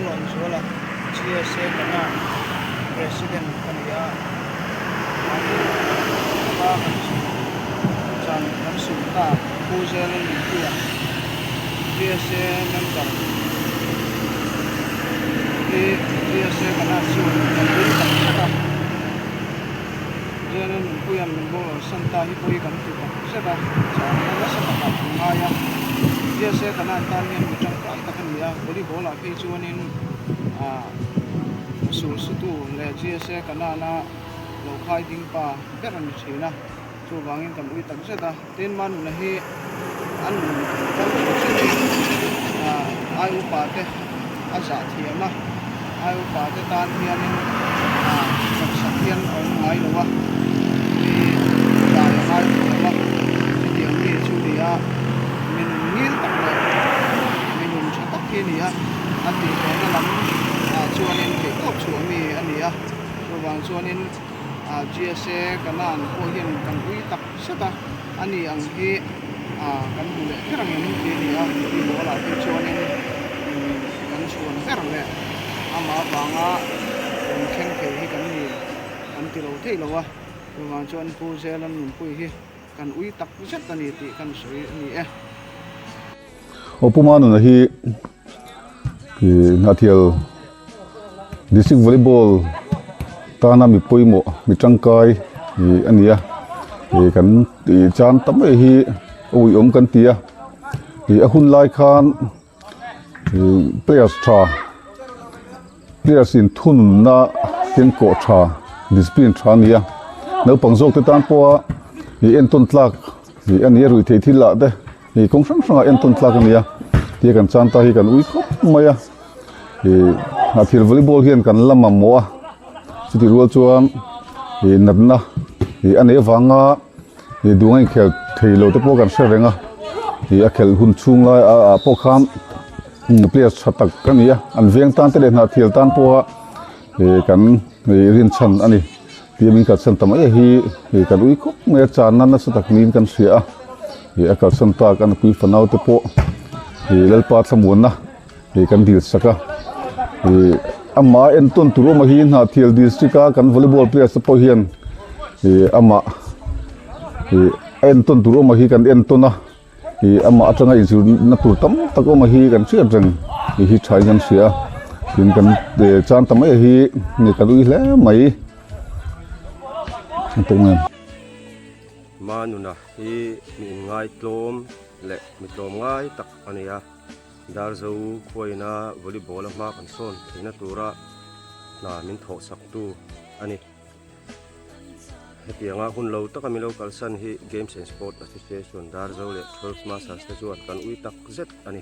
Lalrinzuala GSA kana president kania ba chan kan sumta J Lalnunpuia GSA member GSA kana su J Lalnunpuia member santa hi pui kan tu seta chan na seta ka ngaya GSA kana tanian bitang ka takania volleyball-ah ke chuanin sutu le GSA kana na lo khai ding pa beran china chu wangin kan ui tak seta ten Manuna hi an kan ai upa te aza thiama ai upa te tan hianin sakhian ong ngai lowa ni dai ngai lowa tiang ni chu dia min ngil tak le minum chatak hi ni a ati ko na lam chuanin ke kop chu mi ania chu wang chuanin GSA kanan ko hian kan ui tak seta ani ang hi kan mu le kerang ni ke ni a ni bola ke chuanin kan chuan kerang le ama banga khen ke hi kan ni kan ti lo thei lo wa chu wang chuan pu J Lalnunpuia hi kan ui tak seta ni ti kan soi ni e opuma na hi ki nathial district volleyball tana mi poimo mi tangkai ni ania kan chan tam hi ui kan tia ahun lai khan players in thun na ten ko tha discipline tha nia naupang jok te tan po en ton tlak ania rui thei thila de Kohhran sanga en ton tlak ania ti kan chan ta hi kan ui khop maya nathil volleyball hian kan lama mo chuti rual chuan natna ane wanga dungai khel theilo te po kan serenga a khel hun chung lai a po khan players chatak kania an veng tan te le na thil tan po kan rin chan ani tiamin ka chan tam hi kan ui khop me chan na satak nin kan sia a ka chan ta kan pui fanau te po lalpa thamunna kan dil saka ama en ton turo ma hi na thial districta kan volleyball players po hian ama en ton turo ma hi kan en tona ama atanga injur na tur tam tako ma hi kan chia reng hi thai kan sia tin kan chan tam hi ni kan ui hle mai tongem Manuna hi mi ngai tlom le mi tlom ngai tak ania dar zo khoina volleyball ma kan son thina tura na min tho sak tu ani hetianga hun lo taka mi local san hi games and sport association dar zo le 12 masters te chuan kan ui tak zet ani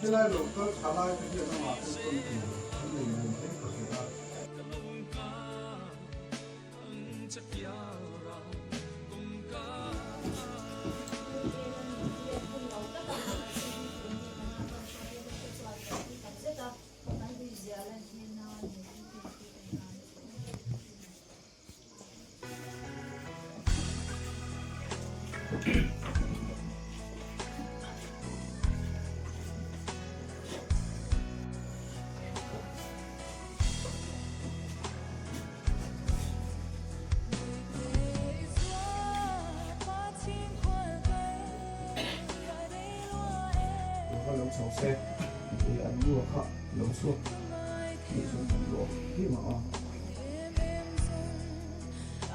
cái này rồi có trả lại cái chuyện nó mà cái mình thấy có thể là sầu xe thì ăn luộc họ nấu suốt thì chúng ta luộc khi mà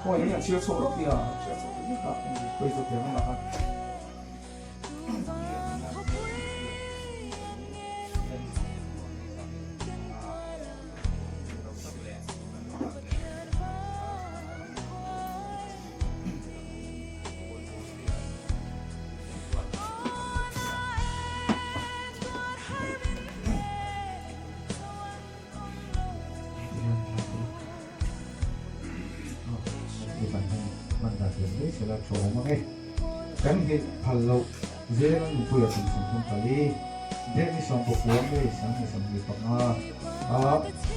ngoài những chưa sổ được thì chưa sổ được nhất là bây giờ tiếng là sẽ là chỗ mà nghe cái này phần lậu dễ lắm mình quay ở trong sân phải dễ đi xong cuộc sống đi sáng thì xong việc tập mà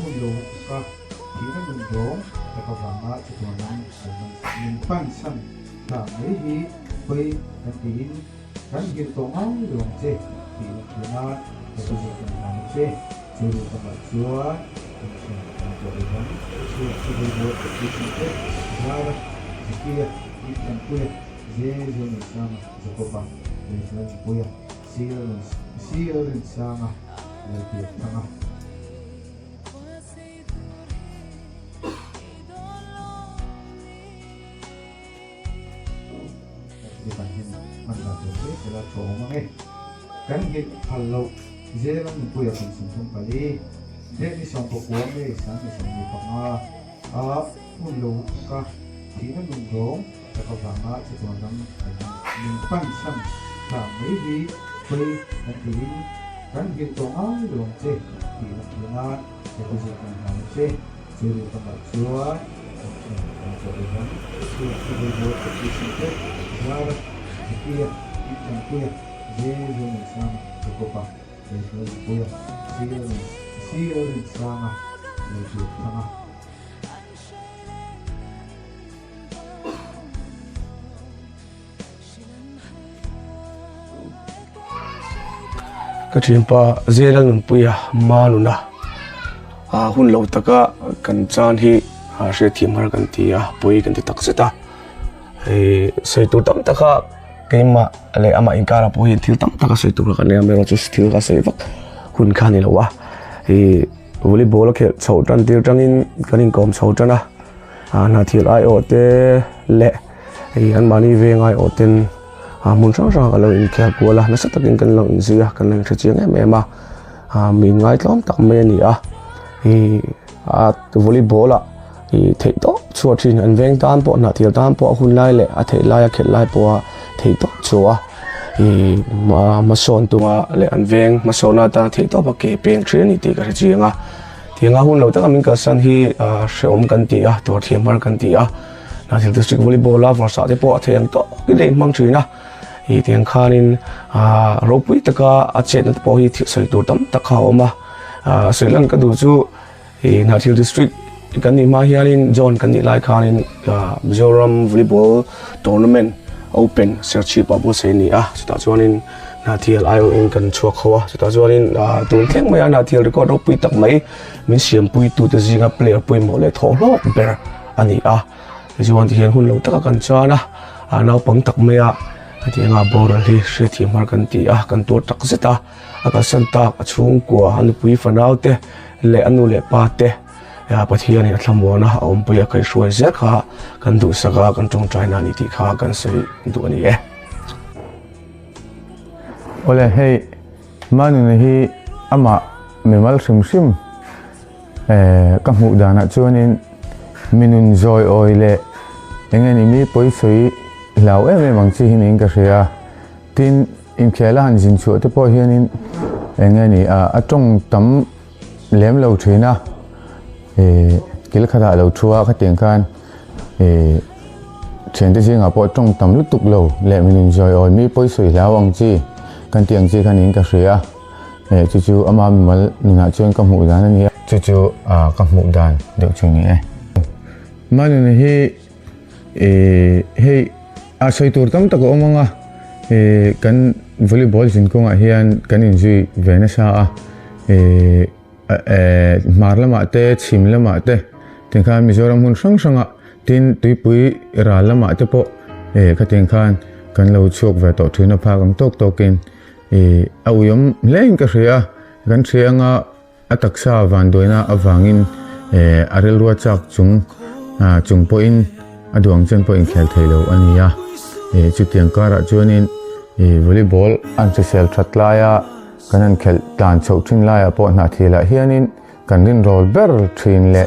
muốn lậu cả chỉ là mình giống và các bạn đã chỉ còn mình phăng sân là mấy gì quay cái tin cái gì tổ máu đường chứ thì là cái gì cũng làm chứ chưa được các bạn chưa cho đến đó chưa được cái gì ra kia Lalhriatpuii J Lalnunpuia Lalhriatpuii J Lalrinzuala Lalbiaktluanga sẽ là chỗ mà nghe cái này phần lậu J Lalnunpuia S dễ đi xong cuộc sống đi sáng thì xong việc tập mà muốn lậu cả chỉ là mình giống và các bạn đã chỉ còn mình phăng sân là mấy gì quay cái tin cái gì tổ máu đường chứ thì là cái gì cũng làm chứ chưa được các bạn chưa cho đến đó chưa được cái gì ra kia Lalhriatpuii J Lalrinliani A Jacob Rohluzuala Kum J Lalrinzuala Lalbiaktluanga cái chuyện pa J Lalnunpuia Manuna hun lâu taka kan chan hi sẽ thiam har kan ti poi kan ti tak seta he sei tu tam taka cái mà le ama inkara po hin thil tam taka sei tu kan ne mero chu thil ka sei vak hun khan ni lawa he volleyball khel chho tan tir tangin kanin kom chho tana na thil ai ote le he an mani ve ngai oten mun sang sang ka lo in khel kuala na sa takin kan lo in zia kan lang chiang em ma min ngai tlom tak me ni hi volleyball-ah hi thei to chuan thin an veng tan po na thil tan po hun lai le thei lai khel lai po thei to chua hi ma son tunga le an veng ma sona ta thei to ba ke peng thrin ni ti ka chianga thianga hun lo taka min ka san hi sheom kan ti tor thiam mar kan ti na thil district volleyball-ah varsa te po thei to ki le mang thina hi tiang khanin ropui taka achet na po hi sei tur tam takha oma Sri Lanka du chu na thil district kan ni ma hianin zone kan ni lai khanin Mizoram volleyball tournament open search pa bo se ni chuta chuanin na thil ION kan chuak khawa chuta chuanin tun thleng mai na thil record ropui tak mai min siam pui tu te zinga player pui mo le tholok ber ani chuan hian hun lo taka kan chana naupang tak mai tianga boral hi hre thiam har kan ti kan tur tak zeta aka santak achung kwa anupui fanaute le anu le pa te pathian in thlamona ompui kai hruai zet kha kan du saka kan tong china ni ti kha kan sei du ani ole hei Manuna hi ama memal sim ka hmu dana chuanin minun zoi oile engeni mi poi soi lau em mang chi hin in ka ria tin in khela han jin chu te po hianin nghe ni trong tấm lém lâu thế na cái khá là lâu chua cái tiếng can chuyện thế gì ngà bộ trong tấm lúc tục lâu lẽ mình enjoy oi mi bôi sủi lao ang chi kan tiếng chi kan in cái gì chú chú ama mình nuna chuyện cầm hũ đàn này chú chú cầm hũ đàn được chuyện này mà nên hi soi tur tam tak omanga kan volleyball sin ko nga hian kan enjoy vena sa marlama te chimlama te tengkhan mizoram hun sang sanga tin tuipui ralama te po ka tengkhan kan lo chok ve to thuna pha kam tok tokin auyom lein ka ria kan thianga ataksa vandoina awangin arel ruwa chak chung point aduang chen point khel theilo ania chu tiang kara chuanin volleyball an sel thatlaya kanan khel tan chho thin laya po na thila hianin kan rin roll ber thin le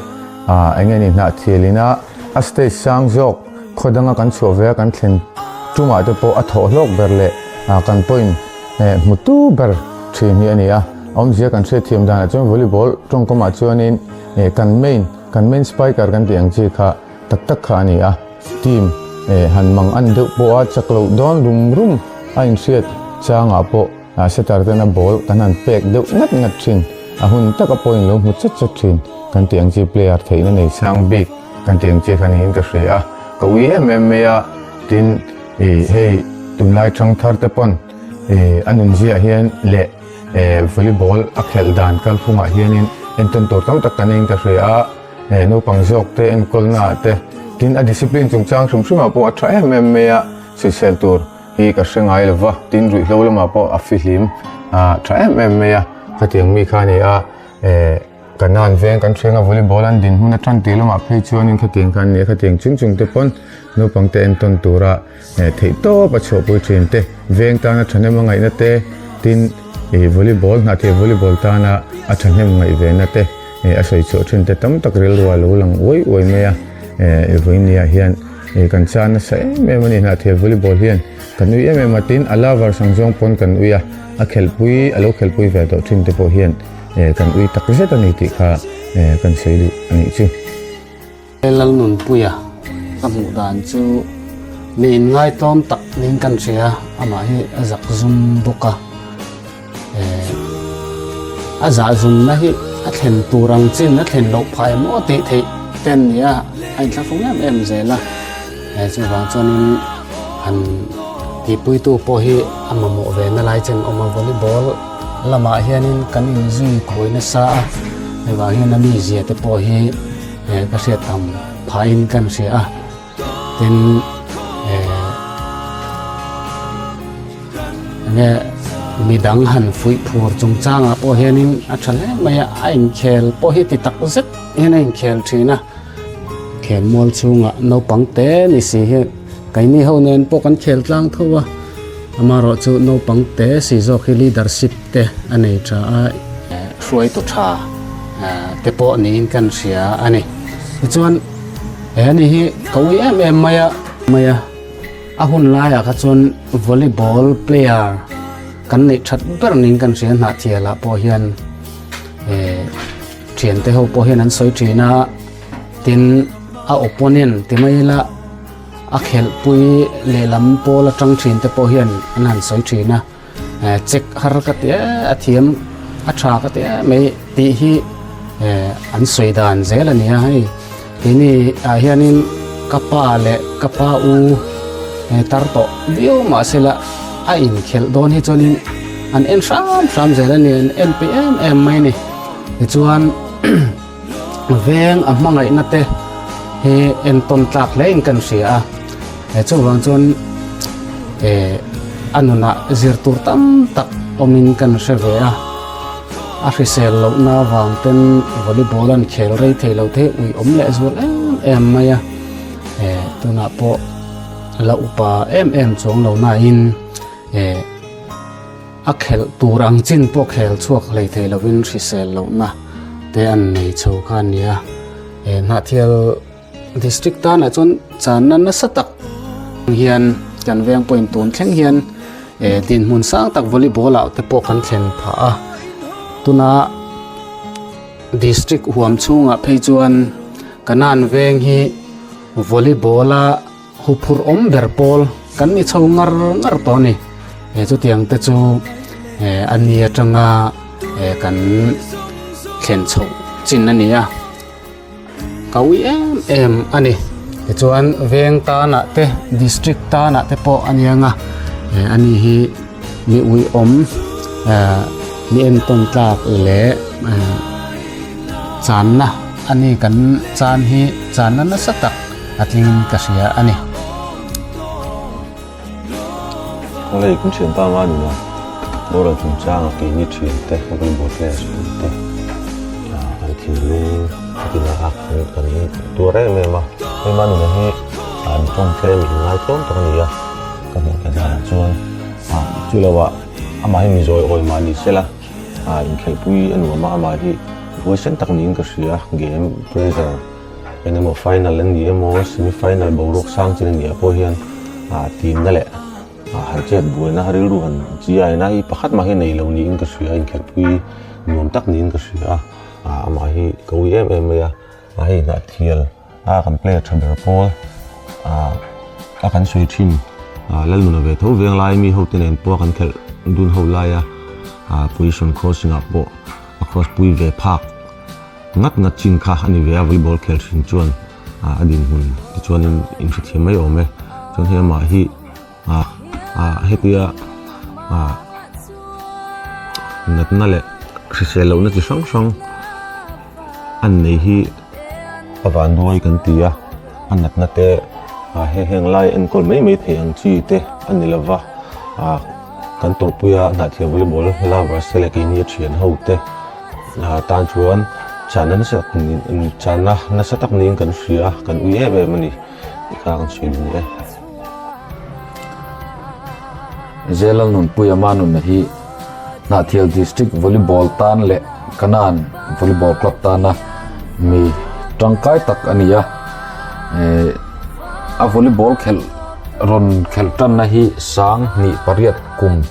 engeni na thilina a stage sang jok khodanga kan chove kan thlen tuma te po a tho lok ber le kan point mutu ber thin hi ania omjia kan se thiam dan chon volleyball tong koma chuanin kan main spiker kan tiang chi kha tak kha ania team han mang an deuh po a chaklo don rum a in siat changa po setar tena ball kan han pek deuh ngat thin a hun taka point lo mu chat thin kan tiang chi player theina nei sang big kan tiang chi khan hin ka hria ka wi MMA a tin hey tumlai thang thar te pon anun zia hian le volleyball a khel dan kal phunga hianin enton tor tam tak kanin ka hria naupang jok te en kolna te tin a discipline chung chang sum po a tha MMA a sisel tur hi ka hrengai lova tin rui hlo lama po a fihlim tha MMA a ka tiang mi khani a kanan veng kan threnga volleyball an din huna than ti lama phei chuanin ka tiang khan ne ka tiang chung te pon naupang te enton tura thei to pa chho pui thin te veng ta na thane ma ngai na te tin volleyball na the volleyball ta na a thane ma ngai ve na te a soi chu thin te tam tak rel wa lo lang oi me a voinia hian kan chan sa me mani na the volleyball hian kan ui em matin ala war sangjong pon kan uya a khelpui alo khelpui ve to thin te po hian kan ui tak zeta ni ti kha kan seilu ani chu Lalnunpuia kamu dan chu min ngai tom tak ning kan ria ama hi azak zum boka aza zum na hi a thlen turang chin na thlen lo phai mo te the ten nia ai thla phung em zela chu wang chonin han ti pui tu po hi amamo ve na lai chen oma volleyball lama hianin kan in zui khoina sa wa hian ami zia te po hi ka se tam phain kan sia tin nge midang han fui phur chung changa po hianin a thale maya ain khel po hi ti tak zet hian ain khel thina khel mol chunga naupang te ni si hi kaini ho nen po kan khel tlang thowa amaro chu naupang te si zo khi leadership te anei tha a hruai to tha te po ni kan sia ani chuan ani hi kawi em maya a hun laia kha chon volleyball player kan nei that ber ning kan sia na thiala po hian thiante ho po hian an soi thina tin a opponent timaila a khelpui lelam pola Chanchin te po hian an han soi thina check har ka te a thiam a tha ka te me ti hi an soi dan zela nia hai tini a hianin kapa u tarto dio ma sela a in khel don hi chonin an en sam zela ni an npm em mai ni chuan veng a mangai na te he en ton tlak le in kan sia chu wang chon anuna zir tur tam tak omin kan reve a risel lo na wang ten volleyball an khel rei thelo the ui om le zol em maya tuna po la upa em chong lo na in a khel turang chin po khel chuak le thelo win risel lo na te an nei chho khan nia na thial district ta na chon chan na satak hian kan veng point tun thleng hian tin mun sang tak volleyball out te po kan thlen pha tuna district huam chunga phei chuan kanan veng hi volleyball-ah hupur berpol kan ni chho ngar to ni chu tiang te chu ania tanga kan thlen chho chin ania kawi em ani chuan veng ta na te district ta na te po anianga ani hi mi ui mi en ton tlak le chan na ani kan chan hi chan na satak atling kasia ani Oleh cũng chuyển ba万nữa, đó là chúng ta cái như chuyển tết hoặc là một cái chuyển tết, thì luôn thì là học cáiตัวแรกเลยmà, cái mà nữa thì trong cái mình ngay trongตรงนี้cái này cái là chọn, chú làว่าmà mình rồi oi mà đi xe là, cái bui anh mà thì với sân tắc nín cái gì game pressure, cái này mà final lên gì mà semi final bầu rốc sang trên này có hiện, team đó lệ. Har chet buai na haril ruhan chi ai na hi pakhat ma hi nei lo ni in ka sia in khel pui nuam tak nin ka sia ma hi kawi em ya ma hi na thial kan play thaber pol kan sui thim lalnuna ve tho veng lai mi ho ten en po kan khel dun ho lai position crossing up bo across pui ve phak ngat chin kha ani ve volleyball khel thin chuan adin hun ti chuan in thi mai ome chuan he ma hi hetia nat na le selo na chi sang an nei hi awan duai kan tia an nat na te heng lai en kol mai theng chi te an ni lawa kan torpuia na thia volleyball la select ni thian ho te tan chuan chanan sa chana na sa tak ning kan sia kan ui be mani ka kan sui ni J Lalnunpuia Manuna hi Nathial District Volleyball tan le kanan Volleyball Club tana mi tangkai tak ania a volleyball khel tan na hi sang ni pariat kum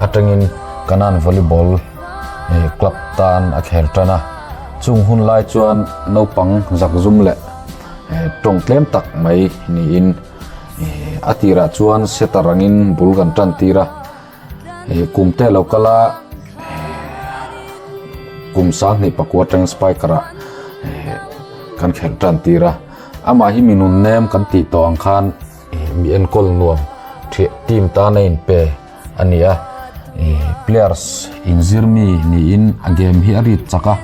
atangin kanan volleyball club tan a khel tana chung hun lai chuan naupang zakzum le tong tlem tak mai ni in atira chuan setarangin bulgan tan tira kumte lokala kum sang ni pakwa tang spikera kan khel tan tira ama hi minun nem kan ti to ang khan mi en kol nuam team ta nein pe ania players in zirmi ni in a game hi ari chaka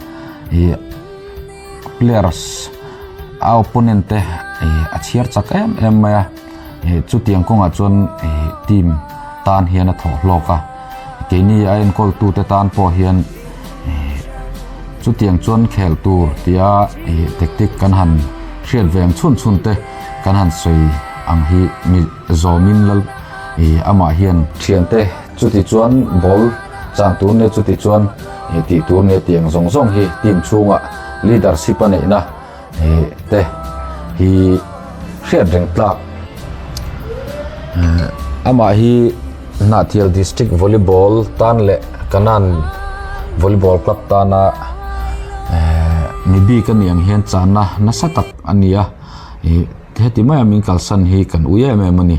players opponent te a chiar chaka em maya chu tiang konga chuan team tan hian a thaw hloka keini a en kol tu te tan po hian chu tiang chuan khel tur tia tactic kan han hriat veng chun te kan han soi ang hi mi zomin lal ama hian thiante chu ti chuan ball chang tu ne chu ti chuan ti tur ne tiang zong hi team chunga leadership ane na te hi hriat reng tlak ama hi Nathial District Volleyball tan le kanan Volleyball Club tana mibi kan niang hian chana nasatak ania heti mai min kalsan hi kan uya me mani